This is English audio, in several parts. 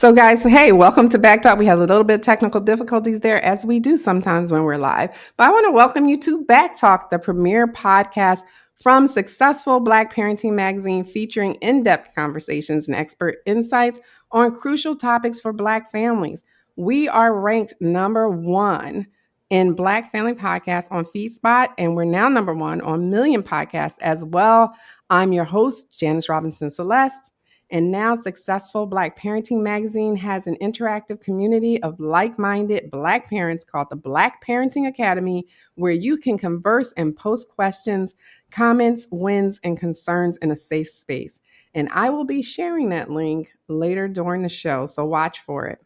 So, guys, hey, welcome to BACKtalk. We had a little bit of technical difficulties there, as we do sometimes when we're live. But I want to welcome you to BACKtalk, the premier podcast from Successful Black Parenting Magazine, featuring in-depth conversations and expert insights on crucial topics for Black families. We are ranked number one in Black Family Podcasts on FeedSpot, and we're now number one on Million Podcasts as well. I'm your host, Janice Robinson-Celeste. And now Successful Black Parenting Magazine has an interactive community of like-minded Black parents called the Black Parenting Academy, where you can converse and post questions, comments, wins, and concerns in a safe space. And I will be sharing that link later during the show, so watch for it.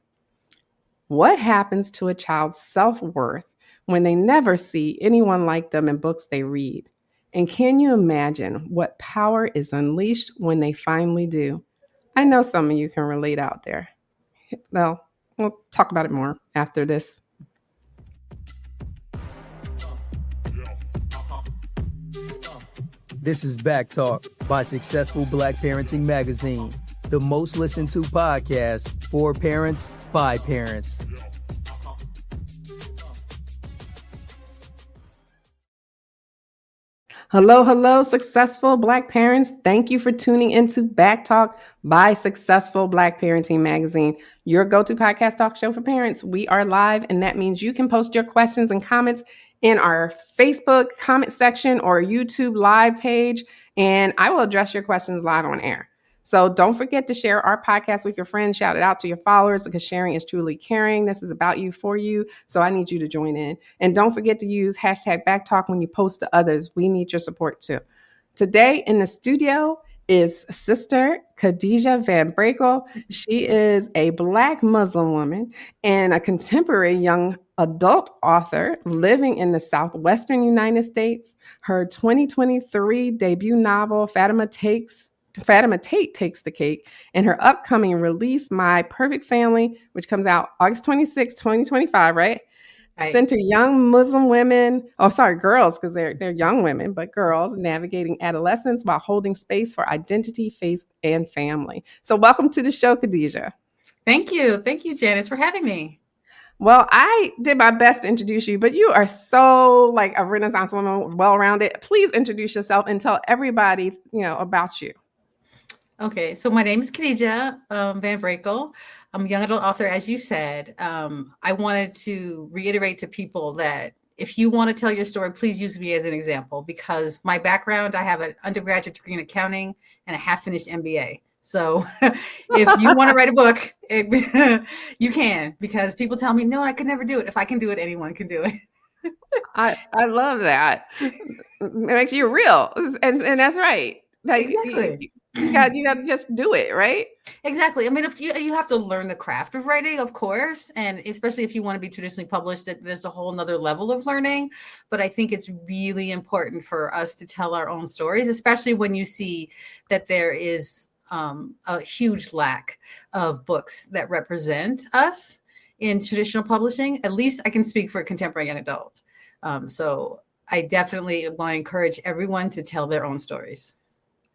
What happens to a child's self-worth when they never see anyone like them in books they read? And can you imagine what power is unleashed when they finally do? I know some of you can relate out there. Well, we'll talk about it more after this. This is BACKtalk by Successful Black Parenting Magazine, the most listened to podcast for parents by parents. Hello, successful Black parents. Thank you for tuning into BACKtalk by Successful Black Parenting Magazine, your go-to podcast talk show for parents. We are live, and that means you can post your questions and comments in our Facebook comment section or YouTube live page, and I will address your questions live on air. So don't forget to share our podcast with your friends. Shout it out to your followers, because sharing is truly caring. This is about you, for you. So I need you to join in. And don't forget to use hashtag BACKtalk when you post to others. We need your support too. Today in the studio is Sister Khadijah VanBrakle. She is a Black Muslim woman and a contemporary young adult author living in the Southwestern United States. Her 2023 debut novel, Fatima Tate Takes the Cake, and her upcoming release, My Perfect Family, which comes out August 26, 2025, right? Center young Muslim women, girls, because they're young women, but girls navigating adolescence while holding space for identity, faith, and family. So welcome to the show, Khadijah. Thank you. Thank you, Janice, for having me. Well, I did my best to introduce you, but you are so like a Renaissance woman, well-rounded. Please introduce yourself and tell everybody, about you. Okay, so my name is Khadijah VanBrakle. I'm a young adult author, as you said. I wanted to reiterate to people that if you want to tell your story, please use me as an example, because my background, I have an undergraduate degree in accounting and a half-finished MBA. So if you want to write a book, you can, because people tell me, no, I could never do it. If I can do it, anyone can do it. I love that. It makes you real. And that's right. Exactly. You got to just do it, right? Exactly. I mean, if you have to learn the craft of writing, of course, and especially if you want to be traditionally published, that there's a whole nother level of learning. But I think it's really important for us to tell our own stories, especially when you see that there is a huge lack of books that represent us in traditional publishing. At least I can speak for a contemporary young adult. So I definitely want to encourage everyone to tell their own stories.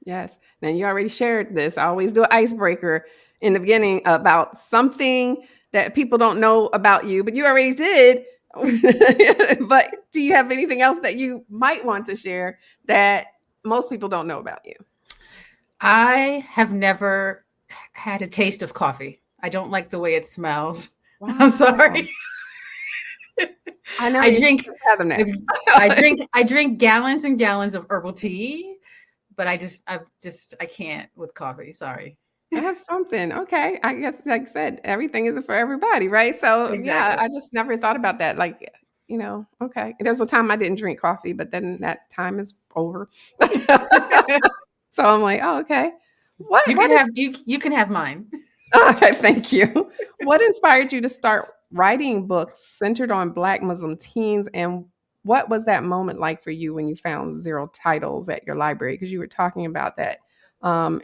Yes. Now, you already shared this. I always do an icebreaker in the beginning about something that people don't know about you, but you already did. But do you have anything else that you might want to share that most people don't know about you? I have never had a taste of coffee. I don't like the way it smells. Wow. I'm sorry. I know. I drink gallons and gallons of herbal tea. But I can't with coffee. Sorry. That's something. Okay. I guess, like I said, everything isn't for everybody, right? So exactly. Yeah, I just never thought about that. Like, okay. There's a time I didn't drink coffee, but then that time is over. So I'm like, oh, okay. You can have mine. Okay, thank you. What inspired you to start writing books centered on Black Muslim teens, and what was that moment like for you when you found 0 titles at your library? Because you were talking about that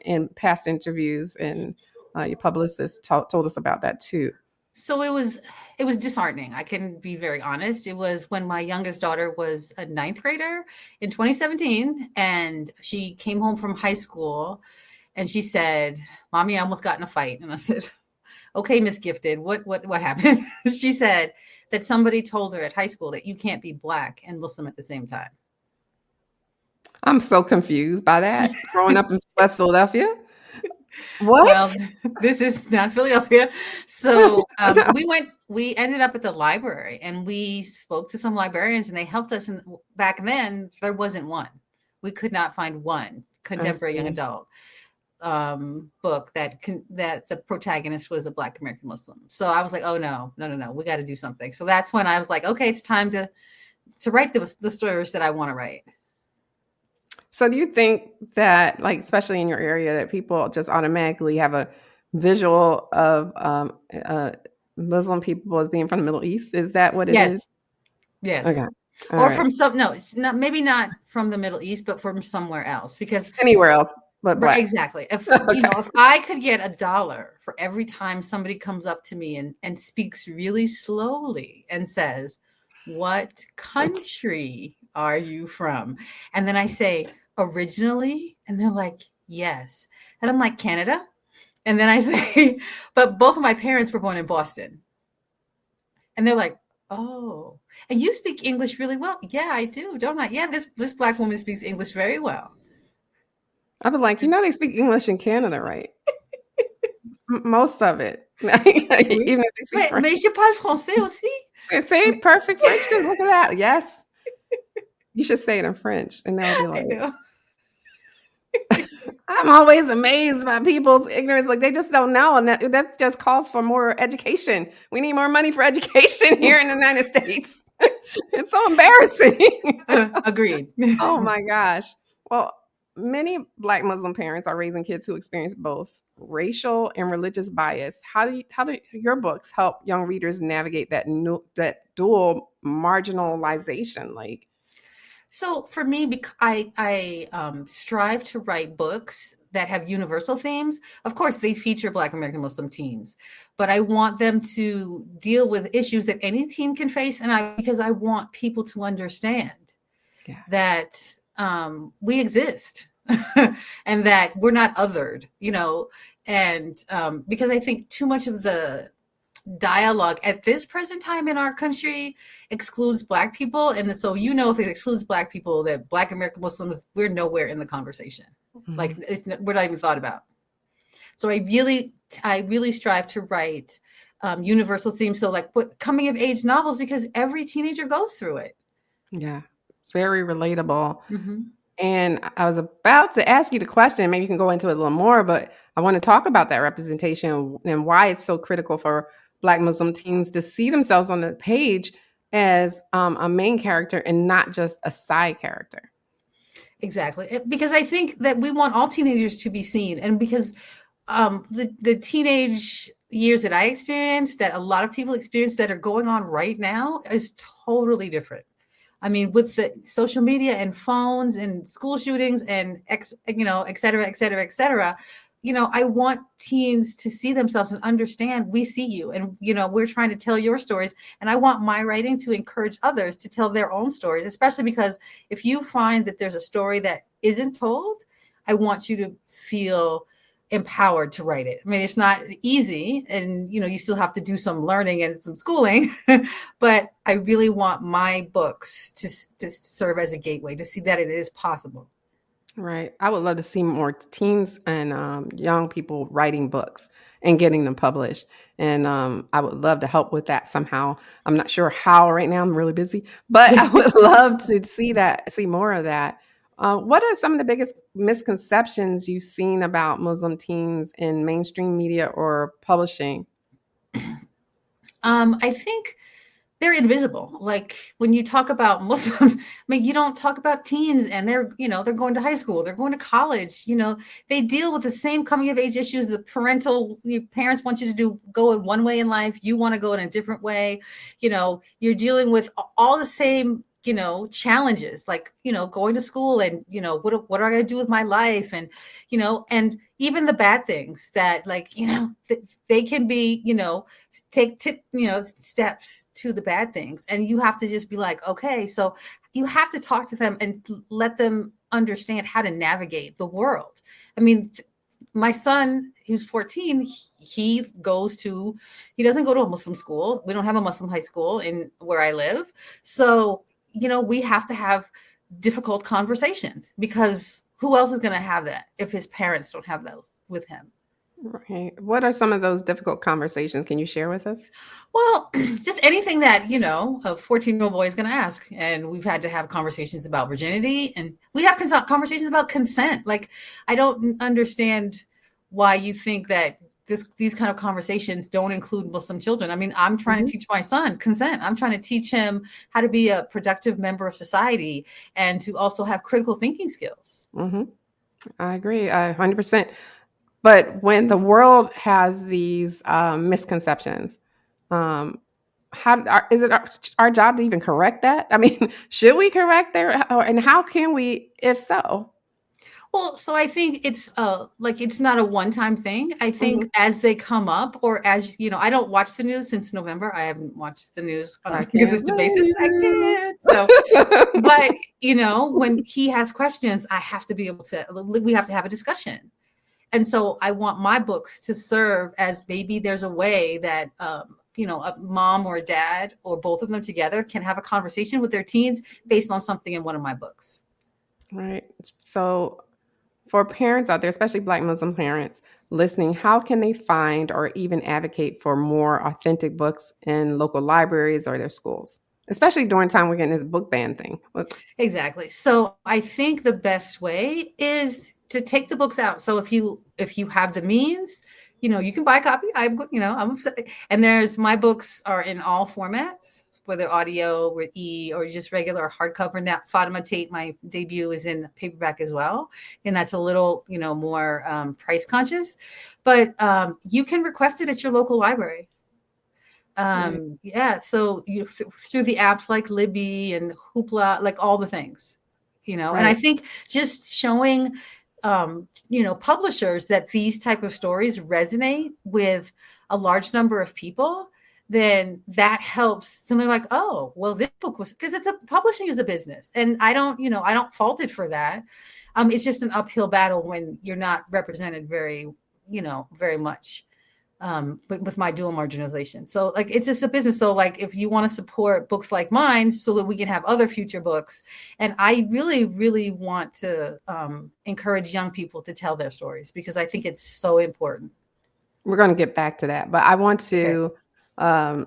in past interviews, and your publicist told us about that too. So it was disheartening. I can be very honest. It was when my youngest daughter was a 9th grader in 2017, and she came home from high school and she said, "Mommy, I almost got in a fight." And I said, okay, Miss Gifted, what happened? She said that somebody told her at high school that you can't be Black and Muslim at the same time. I'm so confused by that. Growing up in West Philadelphia. What? Well, this is not Philadelphia. So we ended up at the library and we spoke to some librarians and they helped us. And back then there wasn't one. We could not find one contemporary young adult book that the protagonist was a Black American Muslim. So I was like, oh no, we got to do something. So that's when I was like, okay, it's time to write the stories that I want to write. So do you think that, like, especially in your area, that people just automatically have a visual of Muslim people as being from the Middle East? Is that what it is? Yes. Okay. Or from it's not, maybe not from the Middle East, but from somewhere else, because anywhere else but Black. Exactly. If if I could get $1 for every time somebody comes up to me and speaks really slowly and says, "What country are you from?" And then I say, "Originally," and they're like, "Yes," and I'm like, "Canada," and then I say, "But both of my parents were born in Boston," and they're like, "Oh, and you speak English really well." "Yeah, I do, don't I?" "Yeah, this Black woman speaks English very well." I was like, they speak English in Canada, right? Most of it. Even if they speak French. Mais je parle français aussi. Say perfect French. Just look at that. Yes. You should say it in French, and they'll be like, I'm always amazed by people's ignorance. Like, they just don't know. And that just calls for more education. We need more money for education here in the United States. It's so embarrassing. Agreed. Oh my gosh. Well, many Black Muslim parents are raising kids who experience both racial and religious bias. How do your books help young readers navigate that dual marginalization? So for me, I strive to write books that have universal themes. Of course, they feature Black American Muslim teens, but I want them to deal with issues that any teen can face, because I want people to understand that we exist and that we're not othered, and because I think too much of the dialogue at this present time in our country excludes Black people. And so, if it excludes Black people, that Black American Muslims, we're nowhere in the conversation. Mm-hmm. Like, we're not even thought about. So I really strive to write universal themes. So like coming of age novels, because every teenager goes through it. Yeah. Very relatable. Mm-hmm. And I was about to ask you the question, maybe you can go into it a little more, but I want to talk about that representation and why it's so critical for Black Muslim teens to see themselves on the page as a main character and not just a side character. Exactly. Because I think that we want all teenagers to be seen. And because the teenage years that I experienced, that a lot of people experience, that are going on right now, is totally different. I mean, with the social media and phones and school shootings and et cetera, et cetera, et cetera, I want teens to see themselves and understand we see you, and, we're trying to tell your stories. And I want my writing to encourage others to tell their own stories, especially because if you find that there's a story that isn't told, I want you to feel empowered to write it. I mean, it's not easy, and you still have to do some learning and some schooling, but I really want my books to serve as a gateway to see that it is possible. Right. I would love to see more teens and young people writing books and getting them published. And I would love to help with that somehow. I'm not sure how right now. I'm really busy, but I would love to see more of that. What are some of the biggest misconceptions you've seen about Muslim teens in mainstream media or publishing? I think they're invisible. Like, when you talk about Muslims, I mean, you don't talk about teens, and they're going to high school, they're going to college, they deal with the same coming of age issues. The parents want you to go in one way in life. You want to go in a different way. You're dealing with all the same challenges, like, going to school and, what are I going to do with my life? And, and even the bad things that, like, they can be, take steps to the bad things. And you have to just be like, okay, so you have to talk to them and let them understand how to navigate the world. I mean, my son, who's 14, he doesn't go to a Muslim school. We don't have a Muslim high school in where I live. So, we have to have difficult conversations, because who else is going to have that if his parents don't have those with him? Right. What are some of those difficult conversations? Can you share with us? Well, just anything that, a 14-year-old boy is going to ask. And we've had to have conversations about virginity, and we have conversations about consent. Like, I don't understand why you think that these kind of conversations don't include Muslim children. I mean, I'm trying to teach my son consent. I'm trying to teach him how to be a productive member of society and to also have critical thinking skills. I agree 100%. But when the world has these misconceptions, is it our job to even correct that? I mean, should we correct there? And how can we, if so? Well, so I think it's it's not a one-time thing. I think as they come up, or as I don't watch the news since November. I haven't watched the news on a consistent basis. I can't. So, but when he has questions, I have to be able to. We have to have a discussion, and so I want my books to serve as maybe there's a way that a mom or a dad or both of them together can have a conversation with their teens based on something in one of my books. Right. So, for parents out there, especially Black Muslim parents listening, how can they find or even advocate for more authentic books in local libraries or their schools? Especially during time we're getting this book ban thing. Exactly. So I think the best way is to take the books out. So if you have the means, you can buy a copy. I'm upset. And my books are in all formats, whether audio or or just regular hardcover. Now, Fatima Tate, my debut, is in paperback as well. And that's a little, more price conscious. But you can request it at your local library. So through the apps like Libby and Hoopla, like all the things, and I think just showing publishers that these type of stories resonate with a large number of people, then that helps. So they're like, oh, well, this book was, because publishing is a business, and I don't fault it for that. It's just an uphill battle when you're not represented very much. But with my dual marginalization. So it's just a business. So if you want to support books like mine so that we can have other future books. And I really, really want to encourage young people to tell their stories, because I think it's so important. We're going to get back to that, but I want to I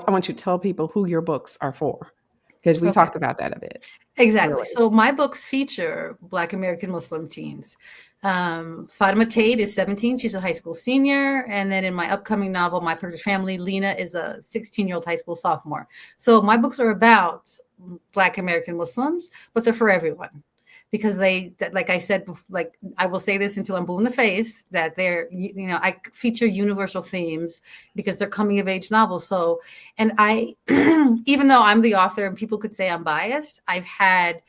want you to tell people who your books are for, because we talked about that a bit. Exactly. Really. So my books feature Black American Muslim teens. Fatima Tate is 17. She's a high school senior. And then in my upcoming novel, My Perfect Family, Lena is a 16-year-old high school sophomore. So my books are about Black American Muslims, but they're for everyone. Because like I said, I will say this until I'm blue in the face, that I feature universal themes because they're coming of age novels. So, and I, even though I'm the author and people could say I'm biased, I've had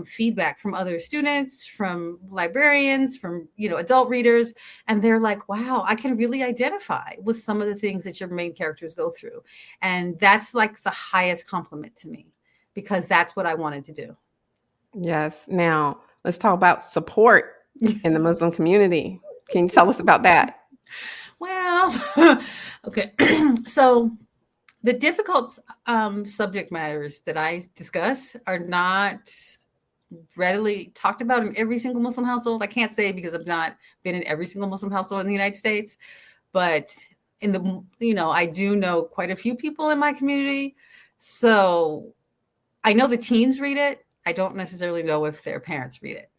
feedback from other students, from librarians, from, adult readers. And they're like, wow, I can really identify with some of the things that your main characters go through. And that's like the highest compliment to me, because that's what I wanted to do. Yes. Now let's talk about support in the Muslim community. Can you tell us about that? Well, okay. So the difficult subject matters that I discuss are not readily talked about in every single Muslim household. I can't say because I've not been in every single Muslim household in the United States, but I do know quite a few people in my community. So I know the teens read it. I don't necessarily know if their parents read it,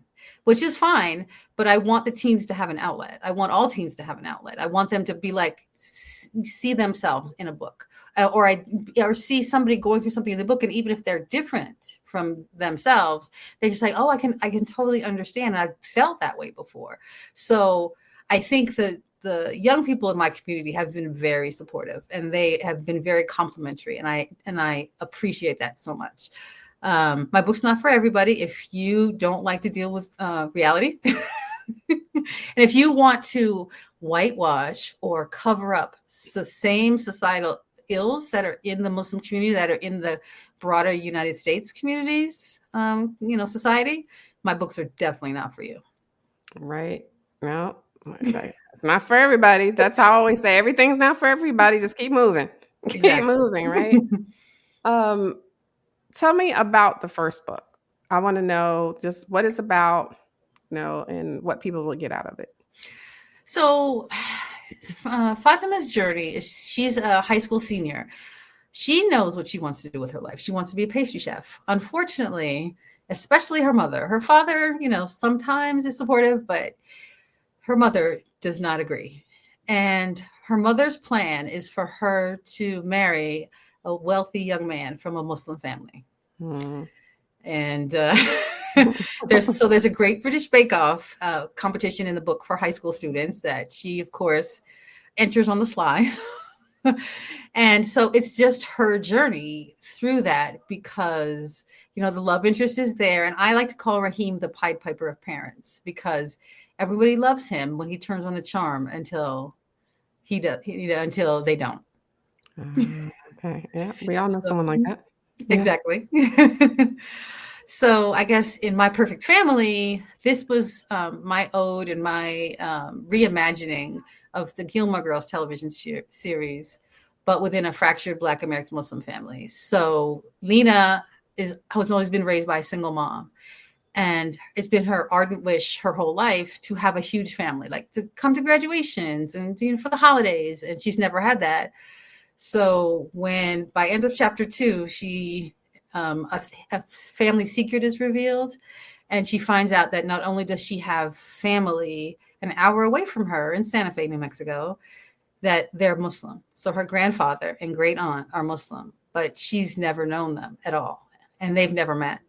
which is fine, but I want the teens to have an outlet. I want all teens to have an outlet. I want them to be see themselves in a book, or see somebody going through something in the book. And even if they're different from themselves, they just like, oh, I can totally understand. And I've felt that way before. So I think that the young people in my community have been very supportive, and they have been very complimentary. And I appreciate that so much. My book's not for everybody. If you don't like to deal with reality, and if you want to whitewash or cover up the same societal ills that are in the Muslim community, that are in the broader United States communities, society, my books are definitely not for you. Right. No, it's not for everybody. That's how I always say. Everything's not for everybody. Just keep moving. Keep Exactly. moving, right? Um, Tell me about the first book. I want to know just what it's about, and what people will get out of it. So, Fatima's journey is she's a high school senior. She knows what she wants to do with her life. She wants to be a pastry chef. Unfortunately, especially her mother. Her father, sometimes is supportive, but her mother does not agree. And her mother's plan is for her to marry a wealthy young man from a Muslim family. Hmm. And there's a Great British Bake Off competition in the book for high school students that she, of course, enters on the sly. And so it's just her journey through that because, the love interest is there. And I like to call Raheem the Pied Piper of parents because everybody loves him when he turns on the charm until he does, until they don't. Okay. Yeah. We all know So, someone like that. Yeah. exactly. So I guess in My Perfect Family, this was my ode and my reimagining of the Gilmore Girls television series, but within a fractured Black American Muslim family. So Lena has always been raised by a single mom. And it's been her ardent wish her whole life to have a huge family, like to come to graduations and for the holidays. And she's never had that. So when by end of chapter 2, she a family secret is revealed, and she finds out that not only does she have family an hour away from her in Santa Fe, New Mexico, that they're Muslim. So her grandfather and great aunt are Muslim, but she's never known them at all, and they've never met.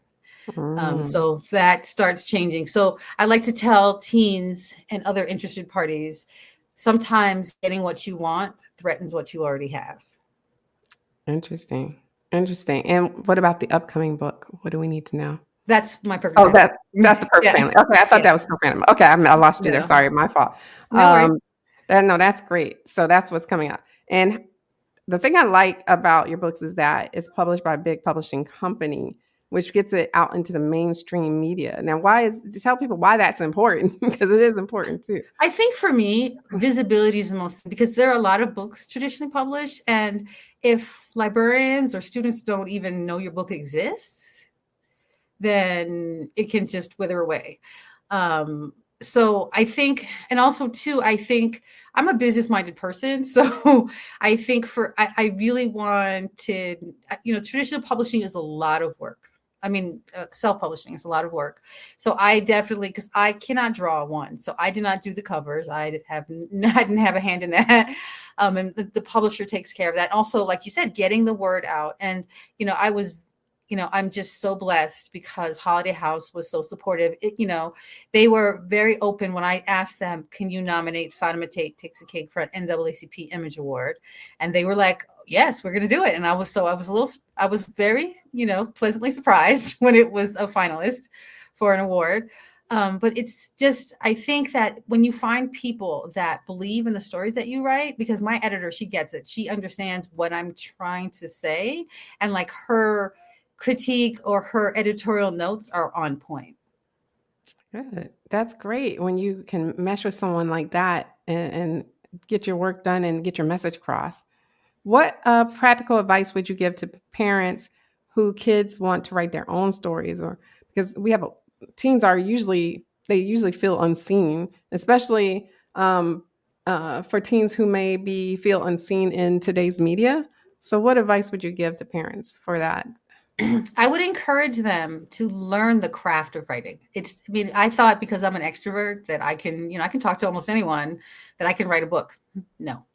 So that starts changing. So I like to tell teens and other interested parties, sometimes getting what you want threatens what you already have. Interesting. Interesting. And what about the upcoming book? What do we need to know? That's My Perfect Oh, Family. that's the perfect Yeah. family. Okay, I thought Yeah. that was so random. Okay, I lost you there. No. Sorry, my fault. No worries. No, that's great. So that's what's coming up. And the thing I like about your books is that it's published by a big publishing company, which gets it out into the mainstream media. Now, tell people why that's important because it is important too. I think for me, visibility is the most, because there are a lot of books traditionally published. And if librarians or students don't even know your book exists, then it can just wither away. So I think, and also too, I think I'm a business-minded person. So I think I really wanted, traditional publishing is a lot of work. I mean, self-publishing is a lot of work. So I definitely, because I cannot draw one. So I did not do the covers. I didn't have a hand in that. And the publisher takes care of that. And also, like you said, getting the word out. And, I'm just so blessed because Holiday House was so supportive. They were very open when I asked them, can you nominate Fatima Tate Takes a Cake for an NAACP Image Award? And they were like, yes, we're going to do it. And I was very, pleasantly surprised when it was a finalist for an award. But it's just, I think that when you find people that believe in the stories that you write, because my editor, she gets it. She understands what I'm trying to say. And like her critique or her editorial notes are on point. Good. That's great when you can mesh with someone like that and get your work done and get your message across. What practical advice would you give to parents who kids want to write their own stories, or because teens usually feel unseen, especially for teens who feel unseen in today's media. So what advice would you give to parents for that? I would encourage them to learn the craft of writing. I thought because I'm an extrovert that I can talk to almost anyone, that I can write a book. No.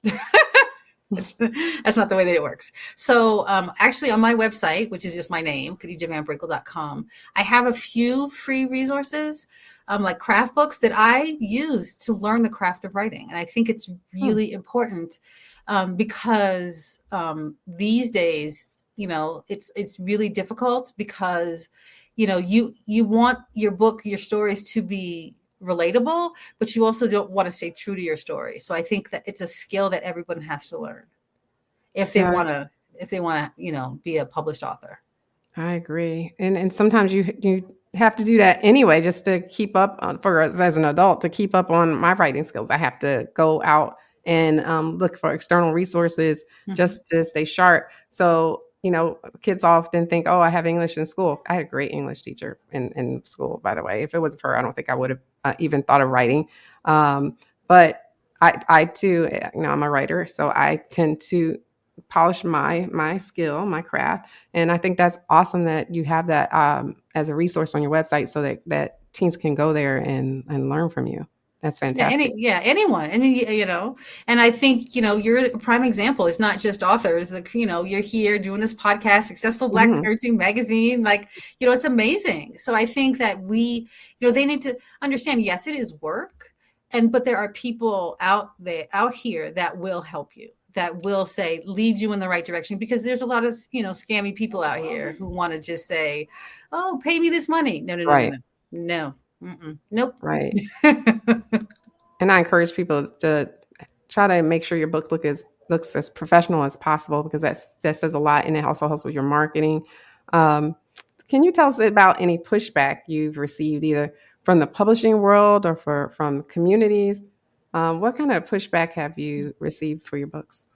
That's not the way that it works. So actually on my website, which is just my name, KhadijahVanBrakle.com, I have a few free resources, like craft books that I use to learn the craft of writing. And I think it's really important because these days, it's really difficult because, you want your book, your stories to be relatable, but you also don't want to stay true to your story. So I think that it's a skill that everyone has to learn if they want to, be a published author. I agree. And sometimes you have to do that anyway, just to keep up on, for us as an adult, to keep up on my writing skills. I have to go out and look for external resources just to stay sharp. So, kids often think, oh, I have English in school. I had a great English teacher in school, by the way. If it wasn't for her, I don't think I would have even thought of writing. But I too, I'm a writer, so I tend to polish my skill, my craft. And I think that's awesome that you have that as a resource on your website, so that teens can go there and learn from you. That's fantastic. Anyone. I mean, and I think, you're a prime example. It's not just authors, like, you're here doing this podcast, Successful Black Parenting Magazine, like, it's amazing. So I think that they need to understand, yes, it is work. But there are people out here that will help you, that will lead you in the right direction, because there's a lot of, scammy people out here who want to just say, oh, pay me this money. No. Nope. Right. And I encourage people to try to make sure your book looks as professional as possible, because that says a lot, and it also helps with your marketing. Can you tell us about any pushback you've received, either from the publishing world or from communities? What kind of pushback have you received for your books?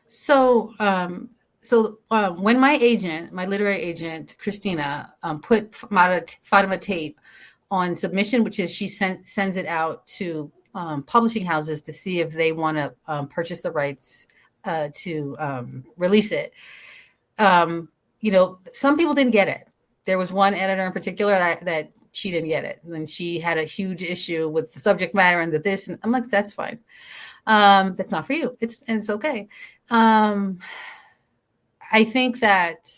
So when my literary agent, Christina, put Fatima Tate on submission, which is she sends it out to publishing houses to see if they want to purchase the rights to release it. Some people didn't get it. There was one editor in particular that she didn't get it. And she had a huge issue with the subject matter and this. And I'm like, that's fine. That's not for you. It's okay. I think that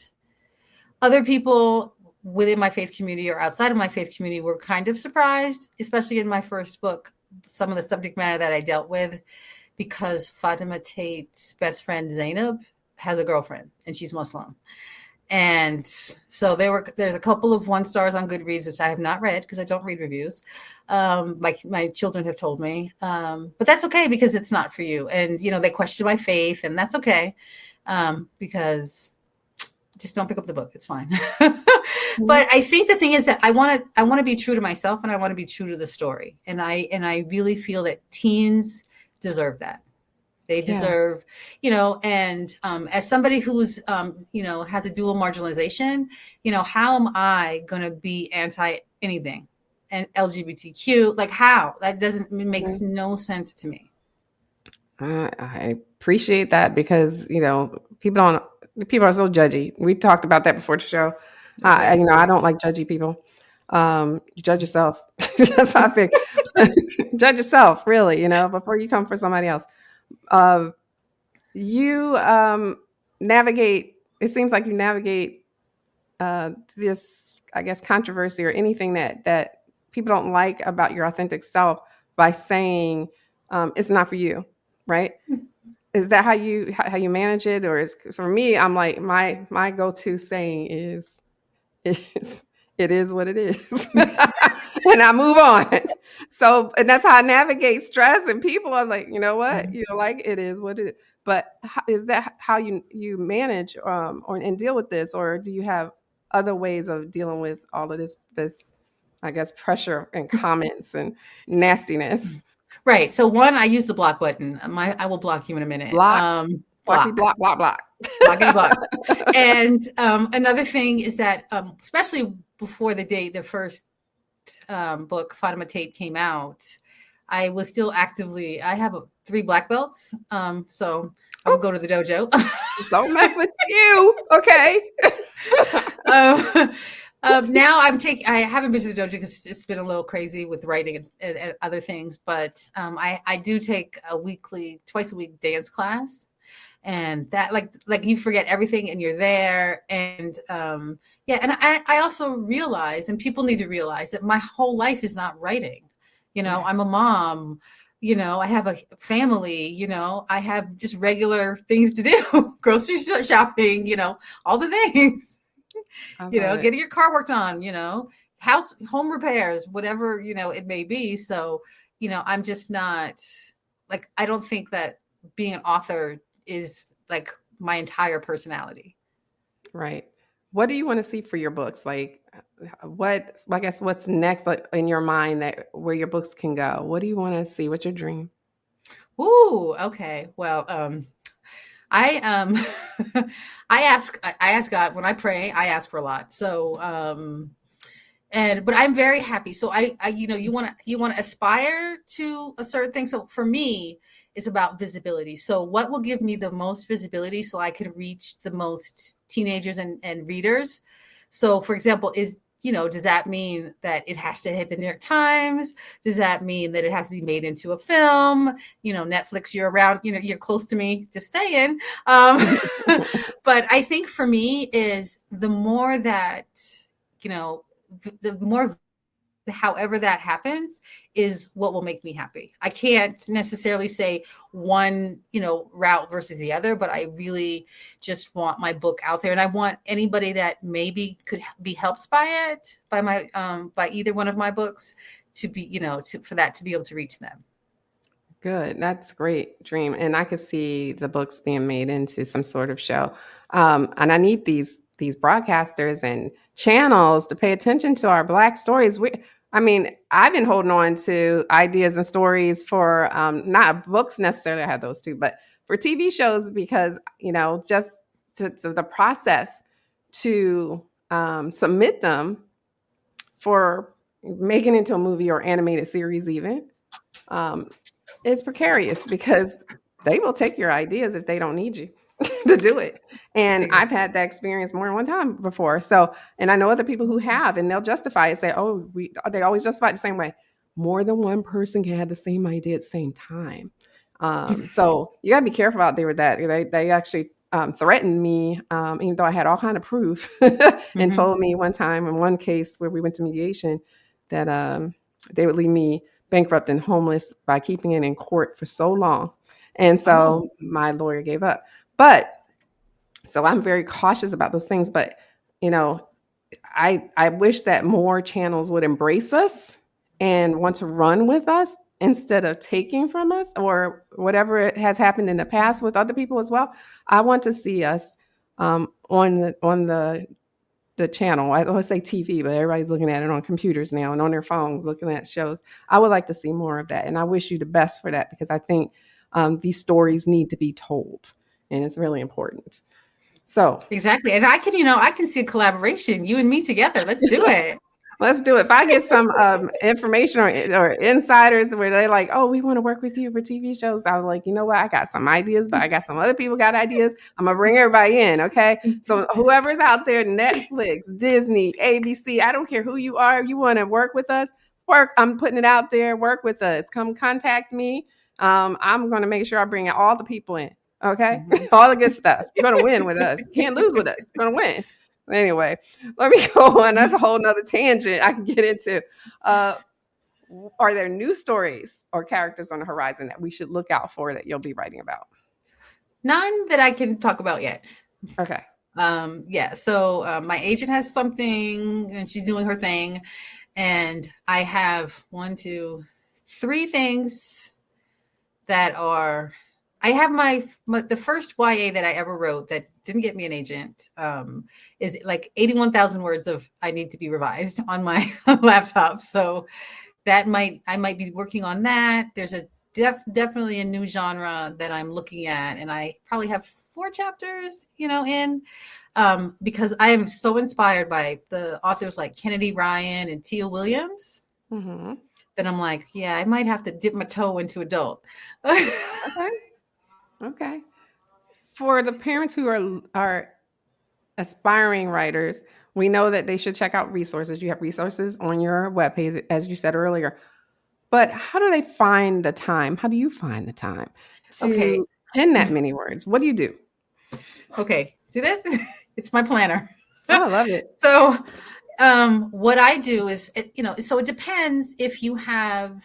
other people within my faith community or outside of my faith community were kind of surprised, especially in my first book, some of the subject matter that I dealt with, because Fatima Tate's best friend Zainab has a girlfriend and she's Muslim. And so there's a couple of 1 stars on Goodreads, which I have not read because I don't read reviews. My children have told me, but that's okay, because it's not for you. And, they question my faith, and that's okay. Because just don't pick up the book. It's fine. But I think the thing is that I want to be true to myself, and I want to be true to the story. And I really feel that teens deserve that. They deserve, and as somebody who's, has a dual marginalization, how am I going to be anti anything and LGBTQ? Like, how? That makes no sense to me. I appreciate that, because, people are so judgy. We talked about that before the show. I don't like judgy people. You judge yourself. That's how I think. Judge yourself, really, before you come for somebody else. You navigate, it seems like you navigate this, I guess, controversy or anything that people don't like about your authentic self by saying it's not for you, right? Is that how you manage it? Or for me, I'm like, my go-to saying is it is what it is. And I move on. So, and that's how I navigate stress. And people are like, you know what? It is what it is. But is that how you manage and deal with this? Or do you have other ways of dealing with all of this, I guess, pressure and comments and nastiness? Right. So one, I use the block button. I will block you in a minute. Block. Block. Blockity block. And another thing is that, especially before the first book, Fatima Tate, came out, I was still actively, I have 3 black belts. So I would go to the dojo. Don't mess with you. Okay. Now I haven't been to the dojo because it's been a little crazy with writing and other things, but I do take twice a week dance class. And that, like you forget everything and you're there. And and I also realize, and people need to realize, that my whole life is not writing. I'm a mom, I have a family, I have just regular things to do, grocery shopping, all the things, getting your car worked on, home repairs, whatever, it may be. So, I'm just not I don't think that being an author is like my entire personality. Right. What do you want to see for your books? Like, I guess what's next in your mind that where your books can go? What do you want to see? What's your dream? Ooh, okay. Well, I I ask God when I pray, I ask for a lot. So but I'm very happy. So I you want to aspire to a certain thing. So for me, it's about visibility. So what will give me the most visibility so I can reach the most teenagers and readers? So for example, does that mean that it has to hit the New York Times? Does that mean that it has to be made into a film? Netflix, you're around, you're close to me, just saying. But I think for me is the more that, the more however that happens is what will make me happy. I can't necessarily say one, route versus the other, but I really just want my book out there. And I want anybody that maybe could be helped by it, by my, by either one of my books to be, for that to be able to reach them. Good. That's great, Dream. And I could see the books being made into some sort of show. And I need these broadcasters and channels to pay attention to our Black stories. I've been holding on to ideas and stories for not books necessarily. I have those too, but for TV shows because just to the process to submit them for making into a movie or animated series even. It's precarious because they will take your ideas if they don't need you to do it. And I've had that experience more than one time before. So, and I know other people who have, and they'll justify it, say, oh, they always justify it the same way. More than one person can have the same idea at the same time. So you gotta be careful out there with that. They actually threatened me, even though I had all kind of proof and told me one time in one case where we went to mediation that they would leave me bankrupt and homeless by keeping it in court for so long. And so my lawyer gave up. But so I'm very cautious about those things. But, I wish that more channels would embrace us and want to run with us instead of taking from us or whatever has happened in the past with other people as well. I want to see us on the channel. I always say TV, but everybody's looking at it on computers now and on their phones looking at shows. I would like to see more of that. And I wish you the best for that because I think these stories need to be told and it's really important. So exactly. And I can see a collaboration, you and me together. Let's do it. Let's do it. If I get some information or insiders where they're like, oh, we want to work with you for TV shows, I was like, you know what? I got some ideas, but I got some other people got ideas. I'm going to bring everybody in. Okay. So whoever's out there, Netflix, Disney, ABC, I don't care who you are. If you want to work with us, I'm putting it out there. Work with us. Come contact me. I'm going to make sure I bring all the people in. Okay. All the good stuff. You're going to win with us. You can't lose with us. You're going to win. Anyway, let me go on. That's a whole nother tangent I can get into. Are there new stories or characters on the horizon that we should look out for that you'll be writing about? None that I can talk about yet. Okay. Yeah. So my agent has something and she's doing her thing. And I have 1, 2, 3 things that are, I have the first YA that I ever wrote that didn't get me an agent is like 81,000 words of I need to be revised on my laptop. So I might be working on that. There's definitely a new genre that I'm looking at, and I probably have 4 chapters, in because I am so inspired by the authors like Kennedy Ryan and Tia Williams. Mm-hmm. That I'm like, yeah, I might have to dip my toe into adult. Okay. For the parents who are aspiring writers, we know that they should check out resources. You have resources on your webpage, as you said earlier. But how do they find the time? How do you find the time to pen that many words? What do you do? Okay. See that? It's my planner. Oh, I love it. So what I do is, so it depends if you have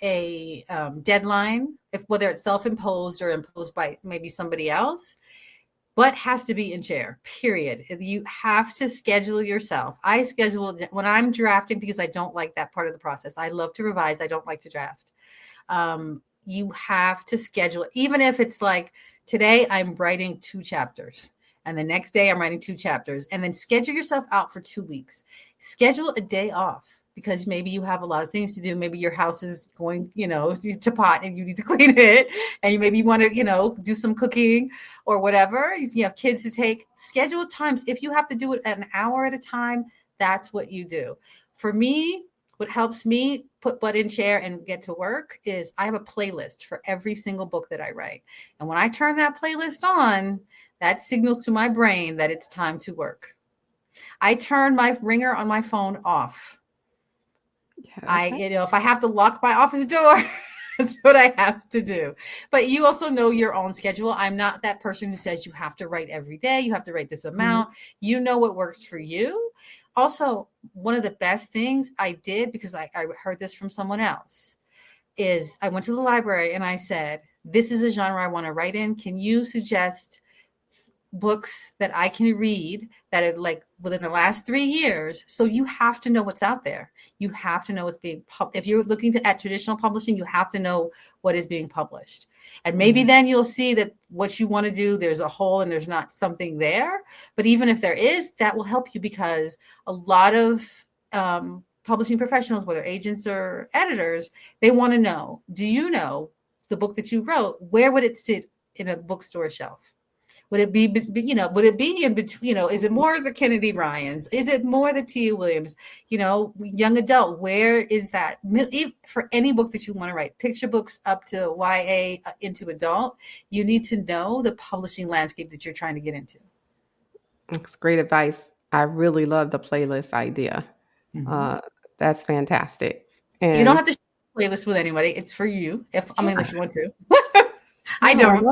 a deadline, whether it's self-imposed or imposed by maybe somebody else, but has to be in chair, period. You have to schedule yourself. I schedule when I'm drafting because I don't like that part of the process. I love to revise. I don't like to draft. You have to schedule it. Even if it's like today I'm writing 2 chapters And the next day I'm writing 2 chapters, and then schedule yourself out for 2 weeks. Schedule a day off because maybe you have a lot of things to do. Maybe your house is going, to pot and you need to clean it. And maybe you want to, do some cooking or whatever. You have kids to take. Schedule times. If you have to do it at an hour at a time, that's what you do. For me, what helps me put butt in chair and get to work is I have a playlist for every single book that I write. And when I turn that playlist on, that signals to my brain that it's time to work. I turn my ringer on my phone off. Yeah, okay. If I have to lock my office door, that's what I have to do. But you also know your own schedule. I'm not that person who says you have to write every day. You have to write this amount. You know what works for you. Also, one of the best things I did, because I heard this from someone else, is I went to the library and I said, this is a genre I want to write in. Can you suggest books that I can read that are like within the last 3 years? So you have to know what's out there. You have to know what's being published. If you're looking at traditional publishing, you have to know what is being published. And maybe then you'll see that what you want to do, there's a hole and there's not something there. But even if there is, that will help you, because a lot of publishing professionals, whether agents or editors, they want to know, do you know the book that you wrote, where would it sit in a bookstore shelf? Would it be, would it be in between, is it more the Kennedy Ryans? Is it more the Tia Williams? Young adult, where is that? For any book that you want to write, picture books up to YA into adult, you need to know the publishing landscape that you're trying to get into. That's great advice. I really love the playlist idea. That's fantastic. And you don't have to share a playlist with anybody. It's for you. If you want to. I don't.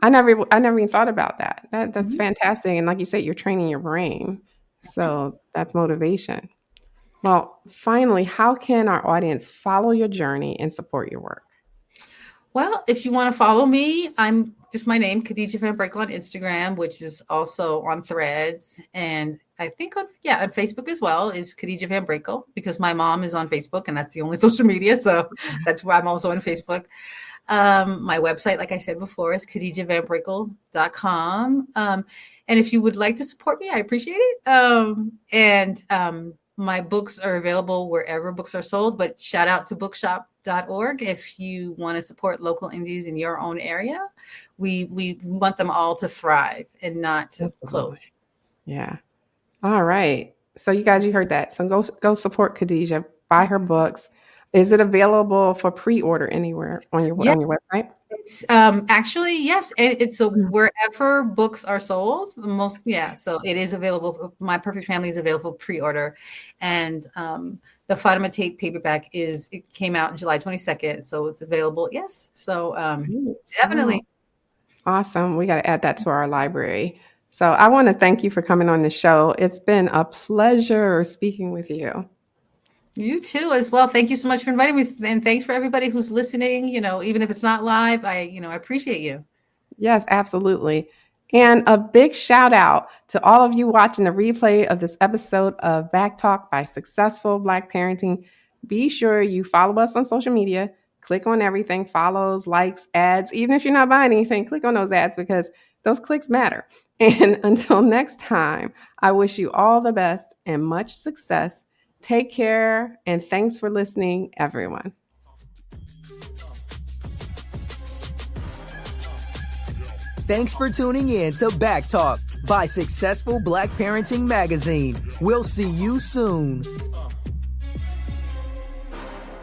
I never even thought about that. That's fantastic. And like you said, you're training your brain. So that's motivation. Well, finally, how can our audience follow your journey and support your work? Well, if you want to follow me, I'm just my name, Khadijah VanBrakle on Instagram, which is also on Threads. And I think on Facebook as well is Khadijah VanBrakle, because my mom is on Facebook and that's the only social media. So that's why I'm also on Facebook. My website, like I said before, is khadijahvanbrakle.com. And if you would like to support me, I appreciate it. My books are available wherever books are sold, but shout out to bookshop.org if you want to support local indies in your own area. We want them all to thrive and not to close. Yeah. All right. So you guys, you heard that. So go support Khadijah, buy her books. Is it available for pre-order anywhere on your website? It's actually, yes. It's wherever books are sold. So it is available. My Perfect Family is available pre-order. And the Fatima Tate paperback it came out July 22nd. So it's available. Yes. So definitely. Awesome. We got to add that to our library. So I want to thank you for coming on the show. It's been a pleasure speaking with you. You too, as well. Thank you so much for inviting me. And thanks for everybody who's listening. Even if it's not live, I appreciate you. Yes, absolutely. And a big shout out to all of you watching the replay of this episode of BACKtalk by Successful Black Parenting. Be sure you follow us on social media. Click on everything, follows, likes, ads. Even if you're not buying anything, click on those ads because those clicks matter. And until next time, I wish you all the best and much success. Take care, and thanks for listening, everyone. Thanks for tuning in to BACKtalk by Successful Black Parenting Magazine. We'll see you soon.